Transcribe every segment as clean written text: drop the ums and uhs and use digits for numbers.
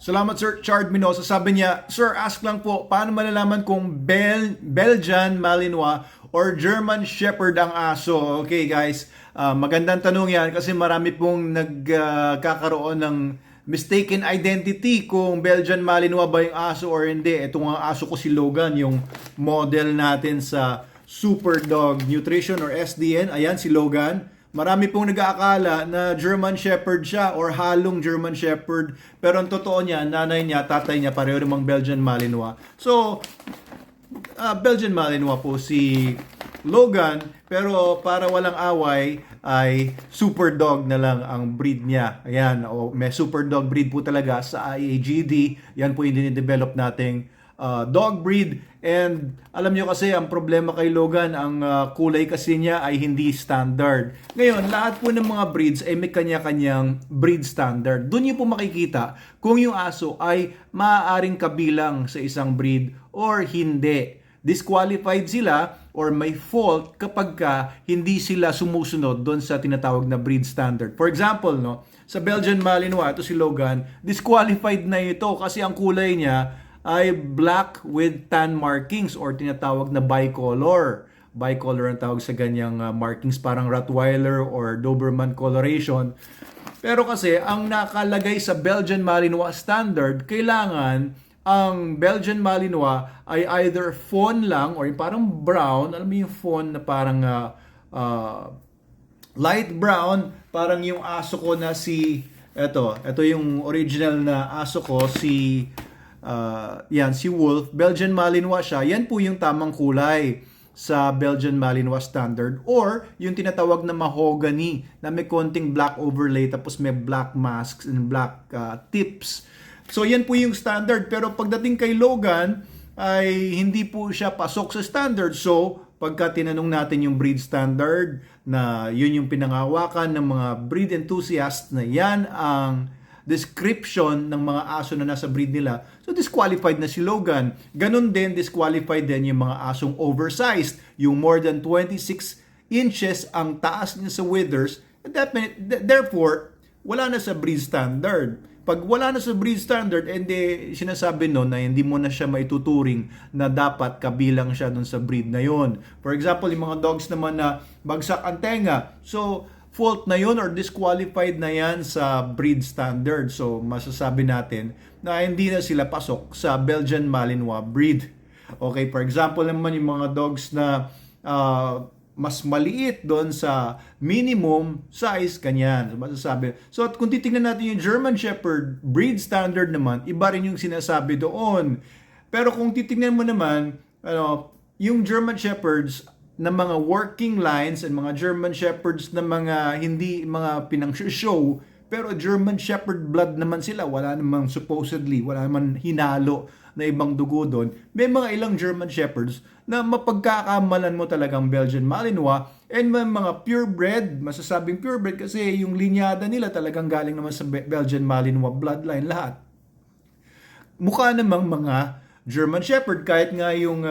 Salamat Sir Chard Minosa. Sabi niya, Sir, ask lang po, paano malalaman kung Belgian Malinois or German Shepherd ang aso? Okay guys, magandang tanong yan kasi marami pong nagkakaroon ng mistaken identity kung Belgian Malinois ba yung aso or hindi. Ito nga aso ko si Logan, yung model natin sa Super Dog Nutrition or SDN. Ayan si Logan. Marami pong nag-aakala na German Shepherd siya or halong German Shepherd. Pero ang totoo niya, nanay niya, tatay niya, pareho namang Belgian Malinois. So, Belgian Malinois po si Logan. Pero para walang away, ay Super Dog na lang ang breed niya. Ayan, may Super Dog breed po talaga sa IAGD. Yan po yung dinidevelop nating dog breed. And alam nyo kasi ang problema kay Logan, ang kulay kasi niya ay hindi standard. Ngayon, lahat po ng mga breeds ay may kanya-kanyang breed standard. Doon nyo po makikita kung yung aso ay maaaring kabilang sa isang breed or hindi. Disqualified sila or may fault kapag hindi sila sumusunod doon sa tinatawag na breed standard. For example, no, sa Belgian Malinois, ito si Logan, disqualified na ito kasi ang kulay niya ay black with tan markings or tinatawag na bicolor. Bicolor ang tawag sa ganyang markings, parang Rottweiler or Doberman coloration. Pero kasi ang nakalagay sa Belgian Malinois standard, kailangan ang Belgian Malinois ay either fawn lang or yung parang brown, alam mo yung fawn na parang light brown, parang yung aso ko na si ito yung original na aso ko si yan, si Wolf, Belgian Malinois siya. Yan po yung tamang kulay sa Belgian Malinois standard or yung tinatawag na mahogany na may konting black overlay tapos may black masks and black tips. So yan po yung standard. Pero pagdating kay Logan ay hindi po siya pasok sa standard. So pagka tinanong natin yung breed standard na yun yung pinangawakan ng mga breed enthusiasts na yan ang description ng mga aso na nasa breed nila. So, disqualified na si Logan. Ganon din, disqualified din yung mga asong oversized. Yung more than 26 inches ang taas niya sa withers. Therefore, wala na sa breed standard. Pag wala na sa breed standard, hindi sinasabi no na hindi mo na siya maituturing na dapat kabilang siya dun sa breed na yon. For example, yung mga dogs naman na bagsak ang tenga. So, fault na yun or disqualified na yan sa breed standard. So, masasabi natin na hindi na sila pasok sa Belgian Malinois breed. Okay, for example naman yung mga dogs na mas maliit doon sa minimum size, kanyan. So, masasabi. So, at kung titingnan natin yung German Shepherd breed standard naman, iba rin yung sinasabi doon. Pero kung titingnan mo naman, yung German Shepherds na mga working lines and mga German Shepherds na mga hindi mga pinang-show, pero German Shepherd blood naman sila, wala namang supposedly, wala naman hinalo na ibang dugo doon. May mga ilang German Shepherds na mapagkakamalan mo talagang Belgian Malinois and may mga purebred, masasabing purebred kasi yung linyada nila talagang galing naman sa Belgian Malinois bloodline lahat. Mukha namang mga German Shepherd kahit nga yung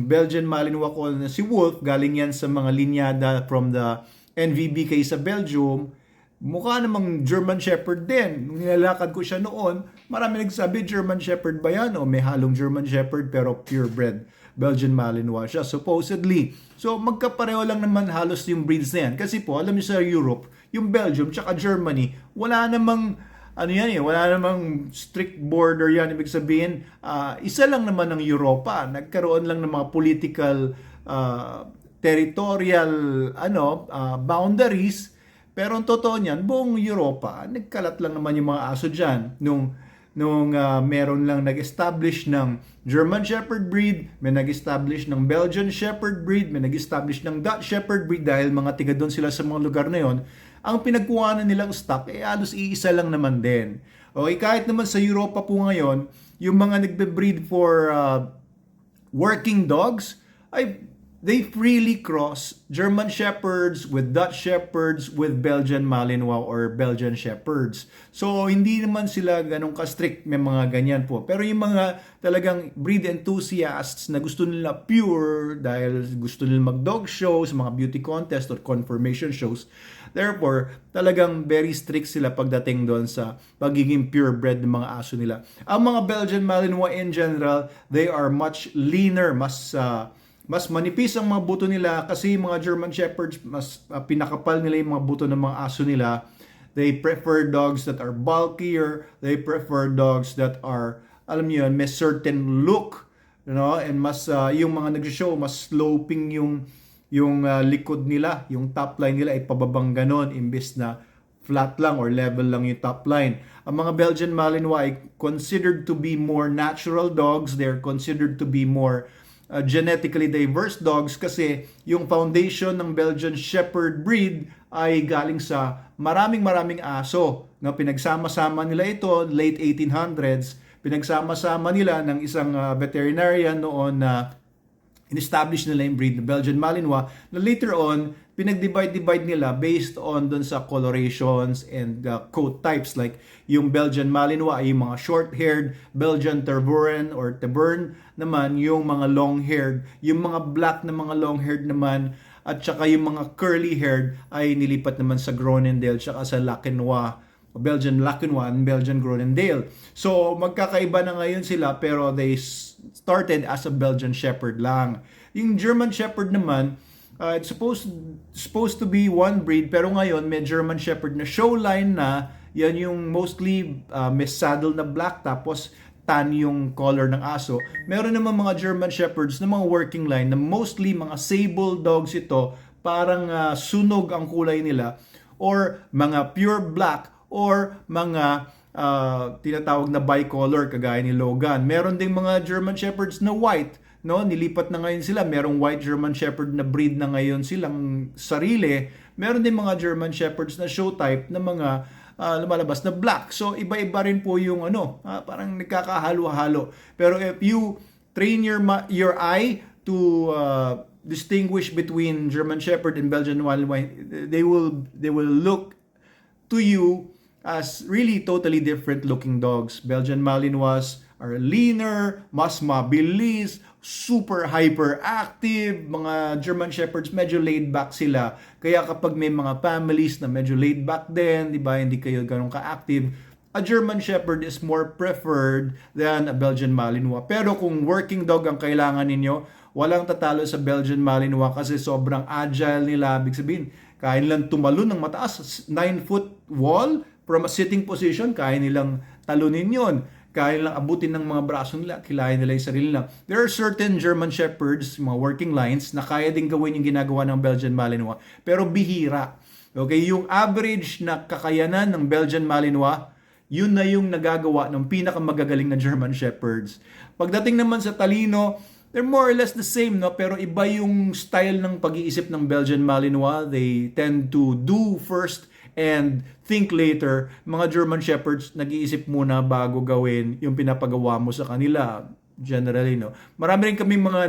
Belgian Malinois ko na si Wolf, galing yan sa mga linyada from the NVBK sa Belgium, mukha namang German Shepherd din. Nung nilalakad ko siya noon, marami nagsabi, German Shepherd ba yan? O may halong German Shepherd pero purebred Belgian Malinois siya, supposedly. So magkapareho lang naman halos yung breeds na yan. Kasi po, alam niyo sa Europe, yung Belgium tsaka Germany, wala namang wala namang strict border yan. Ibig sabihin, isa lang naman ng Europa. Nagkaroon lang ng mga political, territorial, boundaries. Pero ang totoo niyan, buong Europa, nagkalat lang naman yung mga aso dyan. Nung meron lang nag-establish ng German Shepherd breed, may nag-establish ng Belgian Shepherd breed, may nag-establish ng Dutch Shepherd breed dahil mga tiga doon sila sa mga lugar na yon. Ang pinagkuhanan nilang stock halos iisa lang naman din. Okay, kahit naman sa Europa po ngayon, yung mga nagbe-breed for working dogs ay they freely cross German Shepherds with Dutch Shepherds with Belgian Malinois or Belgian Shepherds. So, hindi naman sila ganun ka-strict, may mga ganyan po. Pero yung mga talagang breed enthusiasts na gusto nila pure dahil gusto nila mag-dog shows, mga beauty contest or conformation shows, therefore, talagang very strict sila pagdating doon sa pagiging purebred ng mga aso nila. Ang mga Belgian Malinois in general, they are much leaner, mas manipis ang mga buto nila kasi mga German Shepherds, mas pinakapal nila yung mga buto ng mga aso nila. They prefer dogs that are bulkier. They prefer dogs that are, alam niyo yun, may certain look. You know? And mas, yung mga nag-show, mas sloping yung likod nila. Yung top line nila ay pababang ganon imbes na flat lang or level lang yung top line. Ang mga Belgian Malinois ay considered to be more natural dogs. They're considered to be more genetically diverse dogs kasi yung foundation ng Belgian Shepherd breed ay galing sa maraming aso na pinagsama-sama nila ito late 1800s. Pinagsama-sama nila ng isang veterinarian noon na in-establish nila yung breed ng Belgian Malinois na later on pinag-divide nila based on dun sa colorations and coat types. Like yung Belgian Malinois ay yung mga short-haired, Belgian Tervuren or Tebern naman yung mga long-haired, yung mga black na mga long-haired naman at saka yung mga curly-haired ay nilipat naman sa Groenendael saka sa Lakenois, Belgian Lakenois and Belgian Groenendael. So magkakaiba na ngayon sila pero they started as a Belgian Shepherd lang. Yung German Shepherd naman, it's supposed to be one breed pero ngayon may German Shepherd na show line na yan yung mostly may saddle na black tapos tan yung color ng aso. Meron naman mga German Shepherds na mga working line na mostly mga sable dogs ito, parang sunog ang kulay nila or mga pure black or mga tinatawag na bicolor kagaya ni Logan. Meron ding mga German Shepherds na white, no? Nilipat na ngayon sila. Merong white German Shepherd na breed na ngayon silang sarili. Meron din mga German Shepherds na show type na mga lumalabas na black. So iba-iba rin po yung parang nagkakahalo-halo. Pero if you train your eye to distinguish between German Shepherd and Belgian Malinois, they will look to you as really totally different looking dogs. Belgian Malinois are leaner, mas mabilis, super hyperactive. Mga German Shepherds medyo laid back sila. Kaya kapag may mga families na medyo laid back din, di ba, hindi kayo ganun ka-active, a German Shepherd is more preferred than a Belgian Malinois. Pero kung working dog ang kailangan ninyo, walang tatalo sa Belgian Malinois kasi sobrang agile nila. Ibig sabihin, kaya nilang tumalon ng mataas, 9-foot wall from a sitting position, kaya nilang talunin yon. Kaya nilang abutin ng mga braso nila, kilayan nila yung sarili nila. There are certain German Shepherds, mga working lines, na kaya din gawin yung ginagawa ng Belgian Malinois, pero bihira. Okay, yung average na kakayanan ng Belgian Malinois, yun na yung nagagawa ng pinakamagagaling na German Shepherds. Pagdating naman sa talino, they're more or less the same, no? Pero iba yung style ng pag-iisip ng Belgian Malinois. They tend to do first and think later. Mga German Shepherds, nag-iisip muna bago gawin yung pinapagawa mo sa kanila. Generally, no? Marami rin kami mga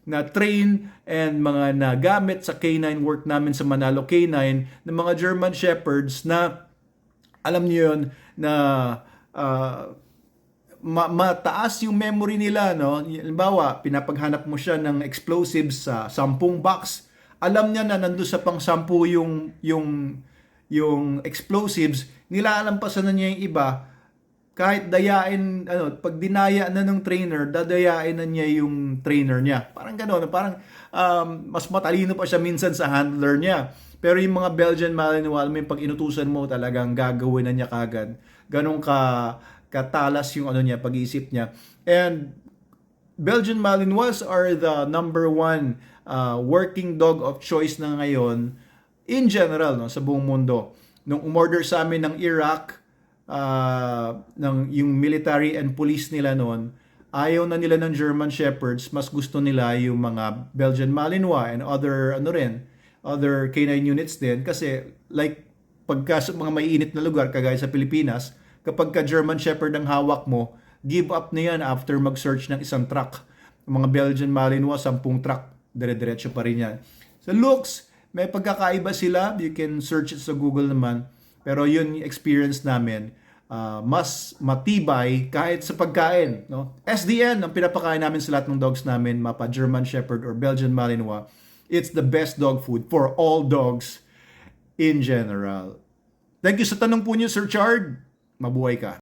na train and mga nagamit sa canine work namin sa Manalo Canine ng mga German Shepherds na alam niyo yun na mataas yung memory nila, no? Halimbawa, pinapaghanap mo siya ng explosives sa 10 box. Alam niya na nandoon sa pang 10 yung explosives, nilalampasan na niya yung iba. Kahit dayain, pag dinaya na ng trainer, dadayain na niya yung trainer niya. Parang gano'n, parang mas matalino pa siya minsan sa handler niya. Pero yung mga Belgian Malinois, may pag inutusan mo talagang gagawin na niya kagad. Ganun katalas yung niya, pag-iisip niya. And Belgian Malinois are the number one working dog of choice na ngayon in general, no, sa buong mundo. Nung umorder sa amin ng Iraq, yung military and police nila noon, ayaw na nila ng German Shepherds, mas gusto nila yung mga Belgian Malinois and other canine units din kasi like pagka sa mga maiinit na lugar kagaya sa Pilipinas, kapag ka German Shepherd ang hawak mo, give up na yan after mag-search ng isang truck. Mga Belgian Malinois, 10 truck dire-diretso pa rin yan. Sa looks, may pagkakaiba sila. You can search it sa Google naman. Pero yun yung experience namin. Mas matibay kahit sa pagkain. No? SDN, ang pinapakain namin sa lahat ng dogs namin, mapa German Shepherd or Belgian Malinois, it's the best dog food for all dogs in general. Thank you sa tanong po niyo, Sir Chard. Mabuhay ka.